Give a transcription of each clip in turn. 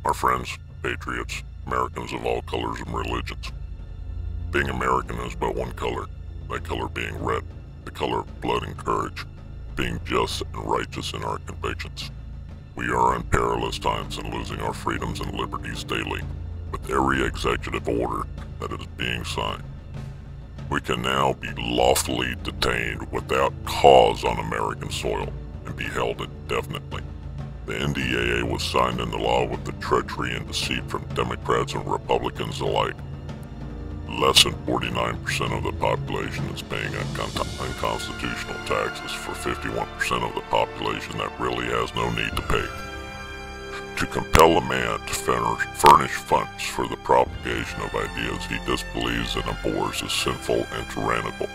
My friends, patriots, Americans of all colors and religions. Being American is but one color, that color being red, the color of blood and courage, being just and righteous in our convictions. We are in perilous times and losing our freedoms and liberties daily, with every executive order that is being signed. We can now be lawfully detained without cause on American soil and be held indefinitely. The NDAA was signed into law with the treachery and deceit from Democrats and Republicans alike. Less than 49% of the population is paying unconstitutional taxes for 51% of the population that really has no need to pay. To compel a man to furnish funds for the propagation of ideas he disbelieves and abhors is sinful and tyrannical.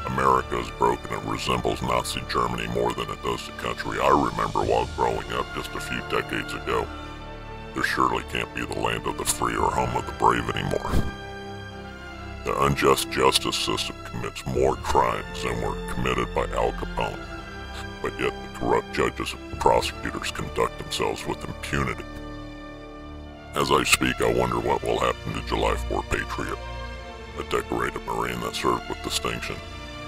America is broken and resembles Nazi Germany more than it does the country I remember while growing up just a few decades ago. There surely can't be the land of the free or home of the brave anymore. The unjust justice system commits more crimes than were committed by Al Capone, but yet the corrupt judges and prosecutors conduct themselves with impunity. As I speak, I wonder what will happen to July 4 Patriot, a decorated Marine that served with distinction,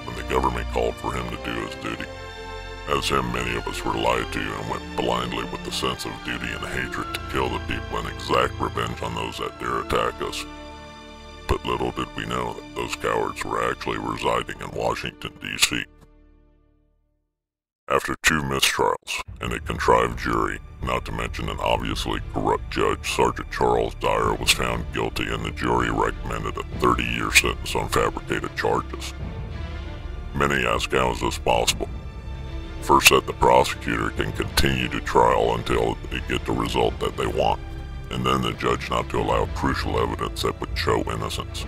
when the government called for him to do his duty. As him, many of us were lied to and went blindly with the sense of duty and hatred to kill the people and exact revenge on those that dare attack us. But little did we know that those cowards were actually residing in Washington, D.C. After 2 mistrials and a contrived jury, not to mention an obviously corrupt judge, Sergeant Charles Dyer was found guilty and the jury recommended a 30-year sentence on fabricated charges. Many ask, how is this possible? First, that the prosecutor can continue to trial until they get the result that they want, and then the judge not to allow crucial evidence that would show innocence.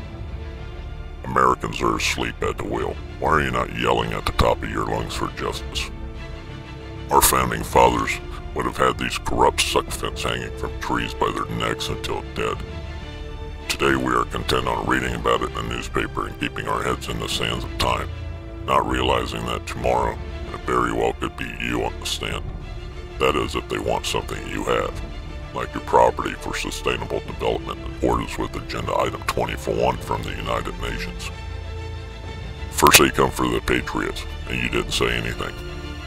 Americans are asleep at the wheel. Why are you not yelling at the top of your lungs for justice? Our founding fathers would have had these corrupt sycophants hanging from trees by their necks until dead. Today we are content on reading about it in the newspaper and keeping our heads in the sands of time, not realizing that tomorrow it very well could be you on the stand. That is, if they want something you have, like your property for sustainable development in accordance with Agenda Item 21 from the United Nations. First they come for the patriots, and you didn't say anything.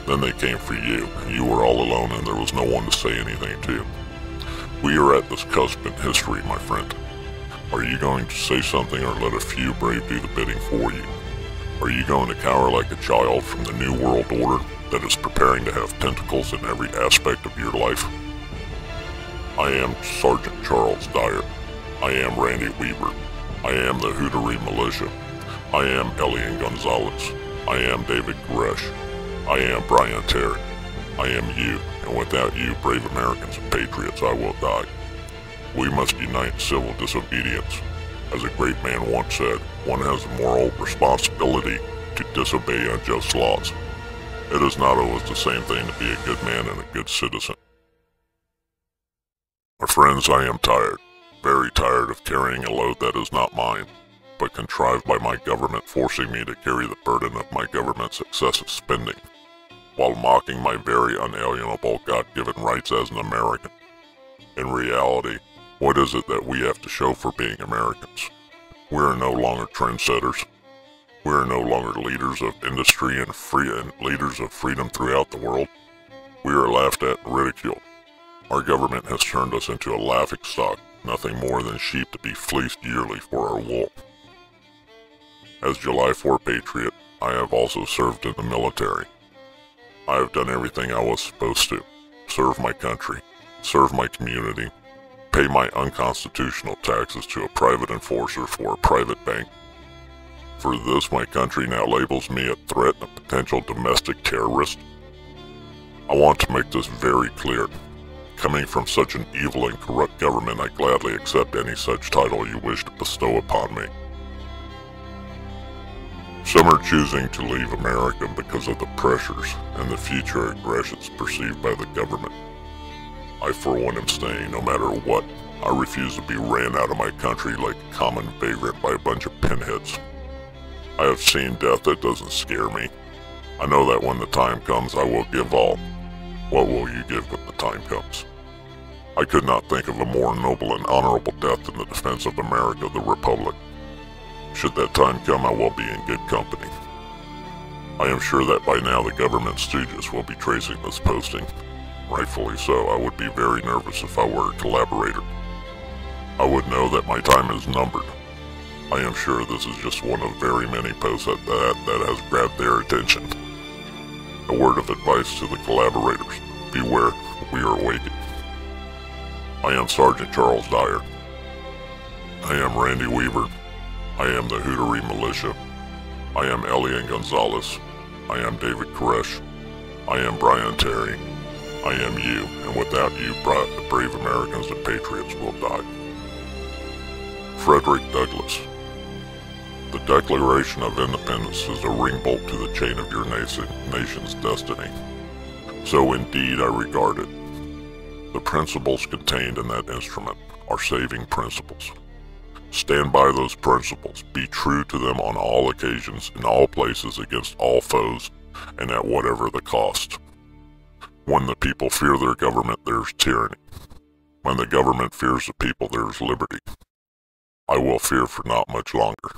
Then they came for you, and you were all alone and there was no one to say anything to. We are at this cusp in history, my friend. Are you going to say something or let a few brave do the bidding for you? Are you going to cower like a child from the New World Order that is preparing to have tentacles in every aspect of your life? I am Sergeant Charles Dyer. I am Randy Weaver. I am the Hootery Militia. I am Elian Gonzalez. I am David Koresh. I am Brian Terry. I am you, and without you, brave Americans and patriots, I will die. We must unite in civil disobedience. As a great man once said, one has a moral responsibility to disobey unjust laws. It is not always the same thing to be a good man and a good citizen. My friends, I am tired, very tired of carrying a load that is not mine, but contrived by my government forcing me to carry the burden of my government's excessive spending, while mocking my very unalienable God-given rights as an American. In reality, what is it that we have to show for being Americans? We are no longer trendsetters. We are no longer leaders of industry and leaders of freedom throughout the world. We are laughed at and ridiculed. Our government has turned us into a laughingstock, nothing more than sheep to be fleeced yearly for our wool. As July 4 Patriot, I have also served in the military. I have done everything I was supposed to. Serve my country, serve my community, pay my unconstitutional taxes to a private enforcer for a private bank. For this, my country now labels me a threat and a potential domestic terrorist. I want to make this very clear. Coming from such an evil and corrupt government, I gladly accept any such title you wish to bestow upon me. Some are choosing to leave America because of the pressures and the future aggressions perceived by the government. I for one am staying no matter what. I refuse to be ran out of my country like a common vagrant by a bunch of pinheads. I have seen death that doesn't scare me. I know that when the time comes I will give all. What will you give when the time comes? I could not think of a more noble and honorable death in the defense of America, the Republic. Should that time come, I will be in good company. I am sure that by now the government stooges will be tracing this posting. Rightfully so, I would be very nervous if I were a collaborator. I would know that my time is numbered. I am sure this is just one of very many posts that has grabbed their attention. A word of advice to the collaborators: beware, we are awakened. I am Sergeant Charles Dyer. I am Randy Weaver. I am the Hootery Militia. I am Elian Gonzalez. I am David Koresh. I am Brian Terry. I am you, and without you, the brave Americans and patriots will die. Frederick Douglass. The Declaration of Independence is a ring bolt to the chain of your nation's destiny. So indeed I regard it. The principles contained in that instrument are saving principles. Stand by those principles, be true to them on all occasions, in all places, against all foes, and at whatever the cost. When the people fear their government, there's tyranny. When the government fears the people, there's liberty. I will fear for not much longer.